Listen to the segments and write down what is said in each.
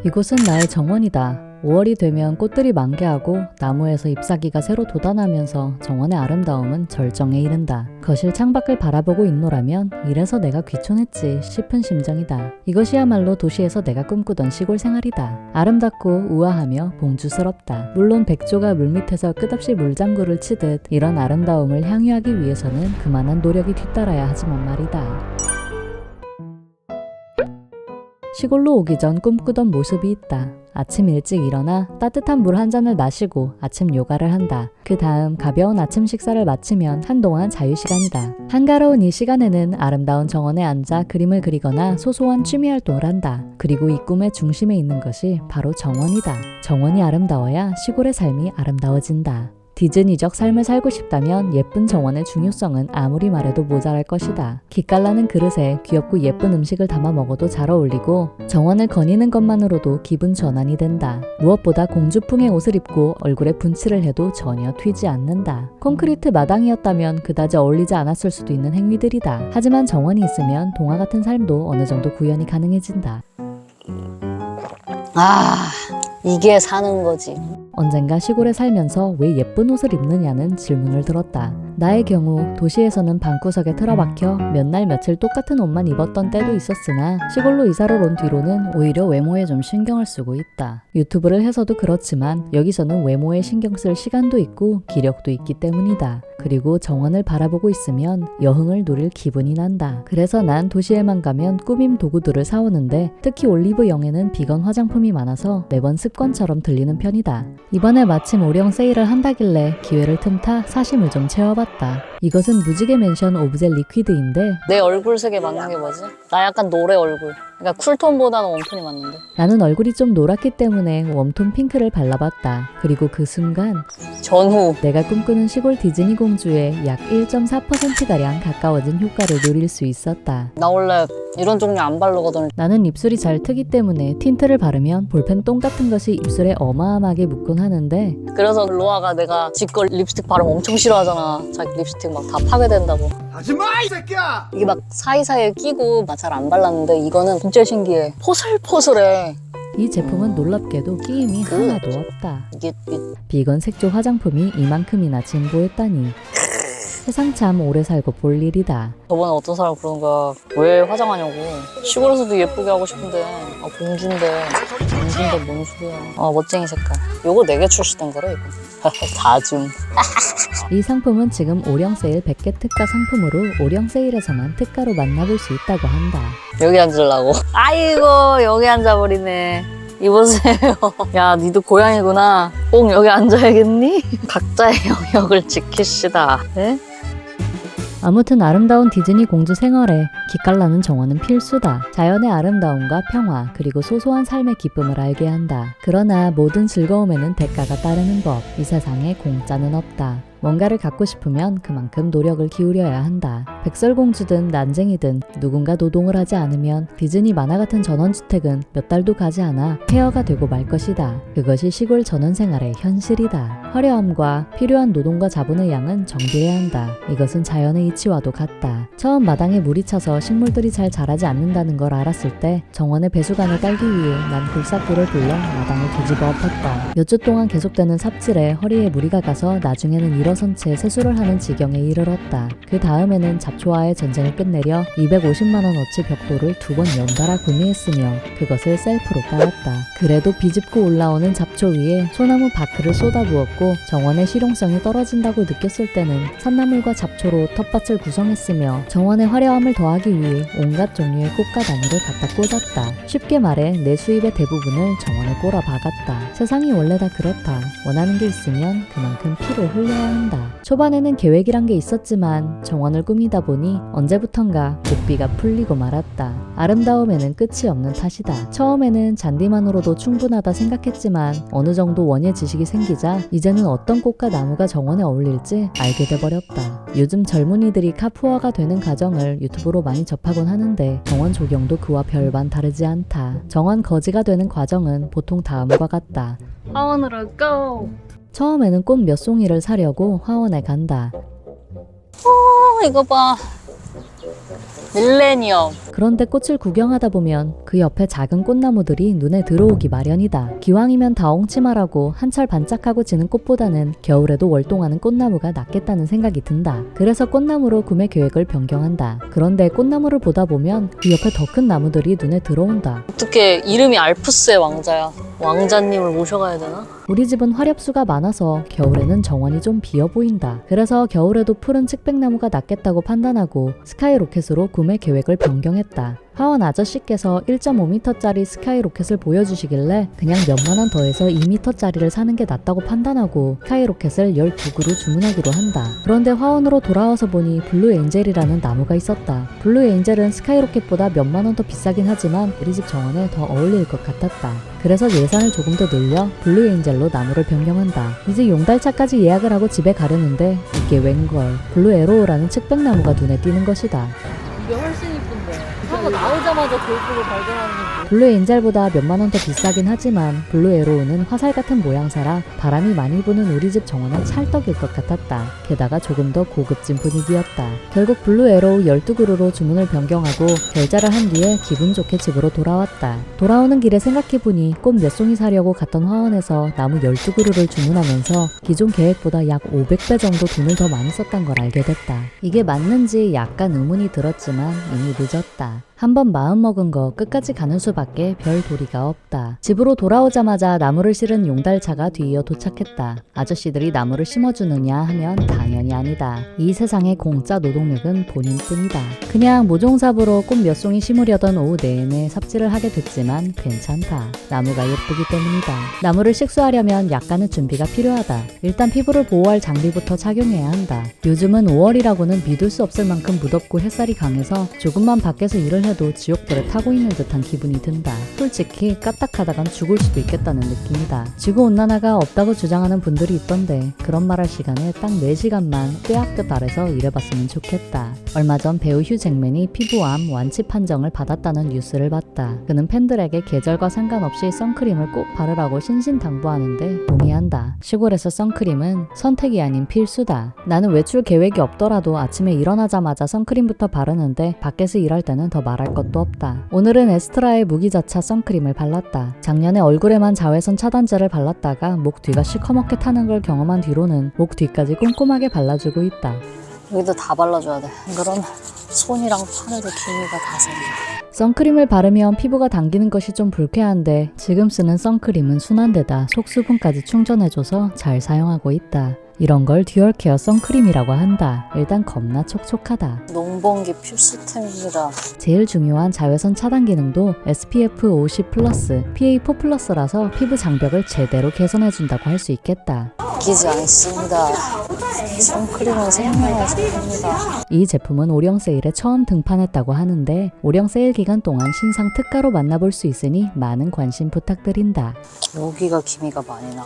이곳은 나의 정원이다. 5월이 되면 꽃들이 만개하고 나무에서 잎사귀가 새로 돋아나면서 정원의 아름다움은 절정에 이른다. 거실 창밖을 바라보고 있노라면 이래서 내가 귀촌했지 싶은 심정이다. 이것이야말로 도시에서 내가 꿈꾸던 시골 생활이다. 아름답고 우아하며 봉주스럽다. 물론 백조가 물밑에서 끝없이 물장구를 치듯 이런 아름다움을 향유하기 위해서는 그만한 노력이 뒤따라야 하지만 말이다. 시골로 오기 전 꿈꾸던 모습이 있다. 아침 일찍 일어나 따뜻한 물 한 잔을 마시고 아침 요가를 한다. 그 다음 가벼운 아침 식사를 마치면 한동안 자유시간이다. 한가로운 이 시간에는 아름다운 정원에 앉아 그림을 그리거나 소소한 취미활동을 한다. 그리고 이 꿈의 중심에 있는 것이 바로 정원이다. 정원이 아름다워야 시골의 삶이 아름다워진다. 디즈니적 삶을 살고 싶다면 예쁜 정원의 중요성은 아무리 말해도 모자랄 것이다. 기깔나는 그릇에 귀엽고 예쁜 음식을 담아 먹어도 잘 어울리고 정원을 거니는 것만으로도 기분 전환이 된다. 무엇보다 공주풍의 옷을 입고 얼굴에 분칠을 해도 전혀 튀지 않는다. 콘크리트 마당이었다면 그다지 어울리지 않았을 수도 있는 행위들이다. 하지만 정원이 있으면 동화 같은 삶도 어느 정도 구현이 가능해진다. 이게 사는 거지. 언젠가 시골에 살면서 왜 예쁜 옷을 입느냐는 질문을 들었다. 나의 경우 도시에서는 방구석에 틀어박혀 몇 날 며칠 똑같은 옷만 입었던 때도 있었으나 시골로 이사를 온 뒤로는 오히려 외모에 좀 신경을 쓰고 있다. 유튜브를 해서도 그렇지만 여기서는 외모에 신경 쓸 시간도 있고 기력도 있기 때문이다. 그리고 정원을 바라보고 있으면 여흥을 누릴 기분이 난다. 그래서 난 도시에만 가면 꾸밈 도구들을 사오는데 특히 올리브영에는 비건 화장품이 많아서 매번 습관처럼 들리는 편이다. 이번에 마침 오령 세일을 한다길래 기회를 틈타 사심을 좀 채워봤다. 이것은 무지개 맨션 오브제 리퀴드인데 내 얼굴색에 맞는 게 뭐지? 나 약간 노래 얼굴. 그러니까 쿨톤보다는 웜톤이 맞는데. 나는 얼굴이 좀 노랗기 때문에 웜톤 핑크를 발라봤다. 그리고 그 순간 전후. 내가 꿈꾸는 시골 디즈니 공주에 약 1.4%가량 가까워진 효과를 누릴 수 있었다. 나 원래 이런 종류 안 바르거든. 나는 입술이 잘 트기 때문에 틴트를 바르면 볼펜 똥 같은 것이 입술에 어마어마하게 묻곤 하는데 그래서 로아가 내가 지거 립스틱 바르면 엄청 싫어하잖아. 자기 립스틱 막 다 파괴된다고. 하지마 이 새끼야! 이게 막 사이사이에 끼고 막 잘 안 발랐는데 이거는 진짜 신기해. 포슬포슬해. 이 제품은 놀랍게도 끼임이 하나도 없다. 이게 비건 색조 화장품이 이만큼이나 진보했다니. 세상 참 오래 살고 볼 일이다. 저번에 어떤 사람 그런 거야. 왜 화장하냐고. 시골에서도 예쁘게 하고 싶은데 공주인데 뭔 소리야. 멋쟁이 색깔. 요거 4개 출시된 거래 이거. 다 줌. 이 상품은 지금 오령 세일 100개 특가 상품으로 오령 세일에서만 특가로 만나볼 수 있다고 한다. 여기 앉으려고. 아이고 여기 앉아버리네. 이보세요. 야 니도 고양이구나. 꼭 여기 앉아야겠니? 각자의 영역을 지키시다. 네? 아무튼 아름다운 디즈니 공주 생활에 기깔나는 정원은 필수다. 자연의 아름다움과 평화 그리고 소소한 삶의 기쁨을 알게 한다. 그러나 모든 즐거움에는 대가가 따르는 법. 이 세상에 공짜는 없다. 뭔가를 갖고 싶으면 그만큼 노력을 기울여야 한다. 백설공주든 난쟁이든 누군가 노동을 하지 않으면 디즈니 만화 같은 전원주택은 몇 달도 가지 않아 폐허가 되고 말 것이다. 그것이 시골 전원생활의 현실이다. 화려함과 필요한 노동과 자본의 양은 정비해야 한다. 이것은 자연의 이치와도 같다. 처음 마당에 물이 차서 식물들이 잘 자라지 않는다는 걸 알았을 때 정원에 배수관을 깔기 위해 난 굴삭기를 돌려 마당을 뒤집어 엎었다. 몇 주 동안 계속되는 삽질에 허리에 무리가 가서 나중에는 일어선 채 세수를 하는 지경에 이르렀다. 그 다음에는 잡초와의 전쟁을 끝내려 250만원어치 벽돌을 2번 연달아 구매했으며 그것을 셀프로 깔았다. 그래도 비집고 올라오는 잡초 위에 소나무 바크를 쏟아부었고 정원의 실용성이 떨어진다고 느꼈을 때는 산나물과 잡초로 텃밭을 구성했으며 정원의 화려함을 더하기 위해 온갖 종류의 꽃과 나무를 갖다 꽂았다. 쉽게 말해 내 수입의 대부분을 정원에 꼬라 박았다. 세상이 원래 다 그렇다. 원하는 게 있으면 그만큼 피를 흘려야 한다. 초반에는 계획이란 게 있었지만 정원을 꾸미다 보니 언제부턴가 고삐가 풀리고 말았다. 아름다움에는 끝이 없는 탓이다. 처음에는 잔디만으로도 충분하다 생각했지만 어느 정도 원예 지식이 생기자 이제는 어떤 꽃과 나무가 정원에 어울릴지 알게 돼버렸다. 요즘 젊은이들이 카푸어가 되는 과정을 유튜브로 많이 접하곤 하는데 정원 조경도 그와 별반 다르지 않다. 정원 거지가 되는 과정은 보통 다음과 같다. 화원으로 고! 처음에는 꽃 몇 송이를 사려고 화원에 간다. 이거 봐. 밀레니엄. 그런데 꽃을 구경하다 보면 그 옆에 작은 꽃나무들이 눈에 들어오기 마련이다. 기왕이면 다홍치마라고 한철 반짝하고 지는 꽃보다는 겨울에도 월동하는 꽃나무가 낫겠다는 생각이 든다. 그래서 꽃나무로 구매 계획을 변경한다. 그런데 꽃나무를 보다 보면 그 옆에 더 큰 나무들이 눈에 들어온다. 어떻게 이름이 알프스의 왕자야. 왕자님을 모셔가야 되나? 우리 집은 화렵수가 많아서 겨울에는 정원이 좀 비어 보인다. 그래서 겨울에도 푸른 측백나무가 낫겠다고 판단하고 스카이로켓으로 구매 계획을 변경했다. 하원 아저씨께서 1.5m짜리 스카이로켓을 보여주시길래 그냥 몇만 원 더해서 2m짜리를 사는 게 낫다고 판단하고 스카이로켓을 12그루 주문하기로 한다. 그런데 화원으로 돌아와서 보니 블루엔젤이라는 나무가 있었다. 블루엔젤은 스카이로켓보다 몇만 원 더 비싸긴 하지만 우리 집 정원에 더 어울릴 것 같았다. 그래서 예산을 조금 더 늘려 블루엔젤로 나무를 변경한다. 이제 용달차까지 예약을 하고 집에 가려는데 이게 웬걸, 블루에로우라는 측백나무가 눈에 띄는 것이다. 이게 훨씬 이쁜데. 이거 나오자마자 골프를 발견하는 건데. 블루엔젤보다 몇만 원 더 비싸긴 하지만 블루에로우는 화살 같은 모양새라 바람이 많이 부는 우리 집 정원은 찰떡일 것 같았다. 게다가 조금 더 고급진 분위기였다. 결국 블루에로우 12그루로 주문을 변경하고 결제를 한 뒤에 기분 좋게 집으로 돌아왔다. 돌아오는 길에 생각해보니 꽃 몇 송이 사려고 갔던 화원에서 나무 12그루를 주문하면서 기존 계획보다 약 500배 정도 돈을 더 많이 썼단 걸 알게 됐다. 이게 맞는지 약간 의문이 들었지만 이미 늦었다. 한번 마음먹은 거 끝까지 가는 수밖에 별 도리가 없다. 집으로 돌아오자마자 나무를 실은 용달차가 뒤이어 도착했다. 아저씨들이 나무를 심어주느냐 하면 당연히 아니다. 이 세상의 공짜 노동력은 본인뿐이다. 그냥 모종삽으로 꽃 몇 송이 심으려던 오후 내내 삽질을 하게 됐지만 괜찮다. 나무가 예쁘기 때문이다. 나무를 식수하려면 약간의 준비가 필요하다. 일단 피부를 보호할 장비부터 착용해야 한다. 요즘은 5월이라고는 믿을 수 없을 만큼 무덥고 햇살이 강해서 조금만 밖에서 일을 해도 지옥불에 타고 있는 듯한 기분이 든다. 솔직히 까딱하다간 죽을 수도 있겠다는 느낌이다. 지구온난화가 없다고 주장하는 분들이 있던데 그런 말할 시간에 딱 4시간만 떼학볕 아래서 일해봤으면 좋겠다. 얼마 전 배우 휴 잭맨이 피부암 완치 판정을 받았다는 뉴스를 봤다. 그는 팬들에게 계절과 상관없이 선크림을 꼭 바르라고 신신당부하는데 동의한다. 시골에서 선크림은 선택이 아닌 필수다. 나는 외출 계획이 없더라도 아침에 일어나자마자 선크림부터 바르는데 밖에서 일할 때는 더 말할 것도 없다. 오늘은 에스트라의 무기자차 선크림을 발랐다. 작년에 얼굴에만 자외선 차단제를 발랐다가 목 뒤가 시커멓게 타는 걸 경험한 뒤로는 목 뒤까지 꼼꼼하게 발라주고 있다. 여기도 다 발라줘야 돼. 그럼 손이랑 팔에도 기미가 다 생겨. 선크림을 바르면 피부가 당기는 것이 좀 불쾌한데 지금 쓰는 선크림은 순한데다 속수분까지 충전해줘서 잘 사용하고 있다. 이런 걸 듀얼 케어 선크림이라고 한다. 일단 겁나 촉촉하다. 농번기 필수템이라. 제일 중요한 자외선 차단 기능도 SPF 50+, PA4+라서 피부 장벽을 제대로 개선해준다고 할 수 있겠다. 끼지 않습니다. 선크림은 생명의 제품입니다. 이 제품은 오령 세일에 처음 등판했다고 하는데 오령 세일 기간 동안 신상 특가로 만나볼 수 있으니 많은 관심 부탁드린다. 여기가 기미가 많이 나.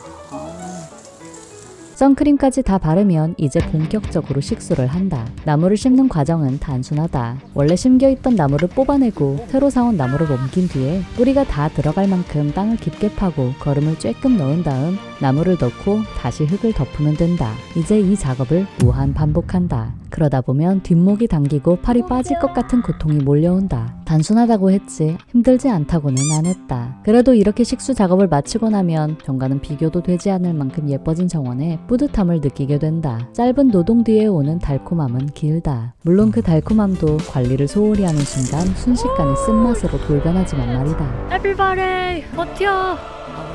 선크림까지 다 바르면 이제 본격적으로 식수를 한다. 나무를 심는 과정은 단순하다. 원래 심겨있던 나무를 뽑아내고 새로 사온 나무를 옮긴 뒤에 뿌리가 다 들어갈 만큼 땅을 깊게 파고 거름을 쬐끔 넣은 다음 나무를 넣고 다시 흙을 덮으면 된다. 이제 이 작업을 무한 반복한다. 그러다 보면 뒷목이 당기고 팔이 빠질 것 같은 고통이 몰려온다. 단순하다고 했지 힘들지 않다고는 안 했다. 그래도 이렇게 식수 작업을 마치고 나면 정과는 비교도 되지 않을 만큼 예뻐진 정원에 뿌듯함을 느끼게 된다. 짧은 노동 뒤에 오는 달콤함은 길다. 물론 그 달콤함도 관리를 소홀히 하는 순간 순식간에 쓴맛으로 돌변하지만 말이다. Everybody 버텨.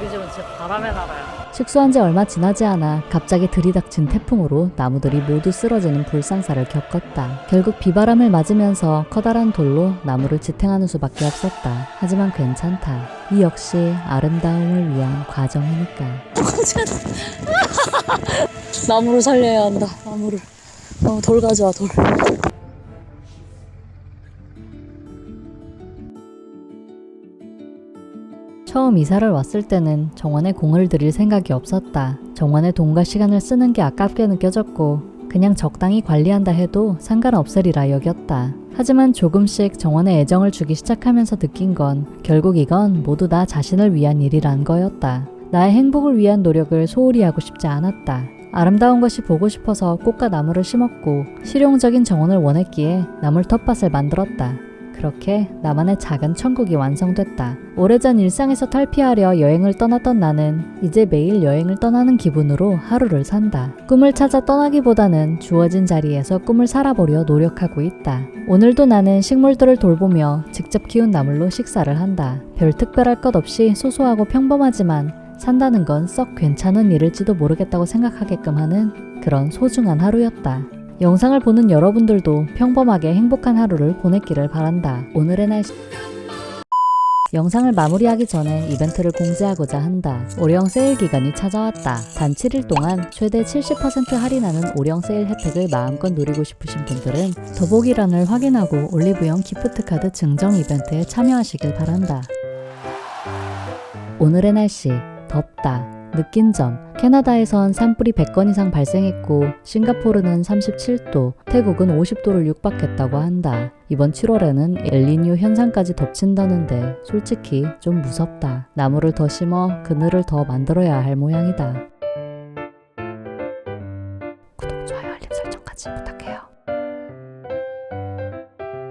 우리 집은 진짜 바람의 나라야. 식수한 지 얼마 지나지 않아 갑자기 들이닥친 태풍으로 나무들이 모두 쓰러지는 불상사를 겪었다. 결국 비바람을 맞으면서 커다란 돌로 나무를 지탱하는 수밖에 없었다. 하지만 괜찮다. 이 역시 아름다움을 위한 과정이니까. 나무를 살려야 한다. 나무를. 돌 가져와 돌. 처음 이사를 왔을 때는 정원에 공을 들일 생각이 없었다. 정원에 돈과 시간을 쓰는 게 아깝게 느껴졌고 그냥 적당히 관리한다 해도 상관없으리라 여겼다. 하지만 조금씩 정원에 애정을 주기 시작하면서 느낀 건 결국 이건 모두 나 자신을 위한 일이란 거였다. 나의 행복을 위한 노력을 소홀히 하고 싶지 않았다. 아름다운 것이 보고 싶어서 꽃과 나무를 심었고 실용적인 정원을 원했기에 나물 텃밭을 만들었다. 그렇게 나만의 작은 천국이 완성됐다. 오래전 일상에서 탈피하려 여행을 떠났던 나는 이제 매일 여행을 떠나는 기분으로 하루를 산다. 꿈을 찾아 떠나기보다는 주어진 자리에서 꿈을 살아보려 노력하고 있다. 오늘도 나는 식물들을 돌보며 직접 키운 나물로 식사를 한다. 별 특별할 것 없이 소소하고 평범하지만 산다는 건 썩 괜찮은 일일지도 모르겠다고 생각하게끔 하는 그런 소중한 하루였다. 영상을 보는 여러분들도 평범하게 행복한 하루를 보냈기를 바란다. 오늘의 날씨. 영상을 마무리하기 전에 이벤트를 공지하고자 한다. 오령 세일 기간이 찾아왔다. 단 7일 동안 최대 70% 할인하는 오령 세일 혜택을 마음껏 누리고 싶으신 분들은 더보기란을 확인하고 올리브영 기프트카드 증정 이벤트에 참여하시길 바란다. 오늘의 날씨. 덥다. 느낀 점. 캐나다에선 산불이 100건 이상 발생했고 싱가포르는 37도, 태국은 50도를 육박했다고 한다. 이번 7월에는 엘니뇨 현상까지 덮친다는데 솔직히 좀 무섭다. 나무를 더 심어 그늘을 더 만들어야 할 모양이다. 구독, 좋아요, 알림 설정까지 부탁해요.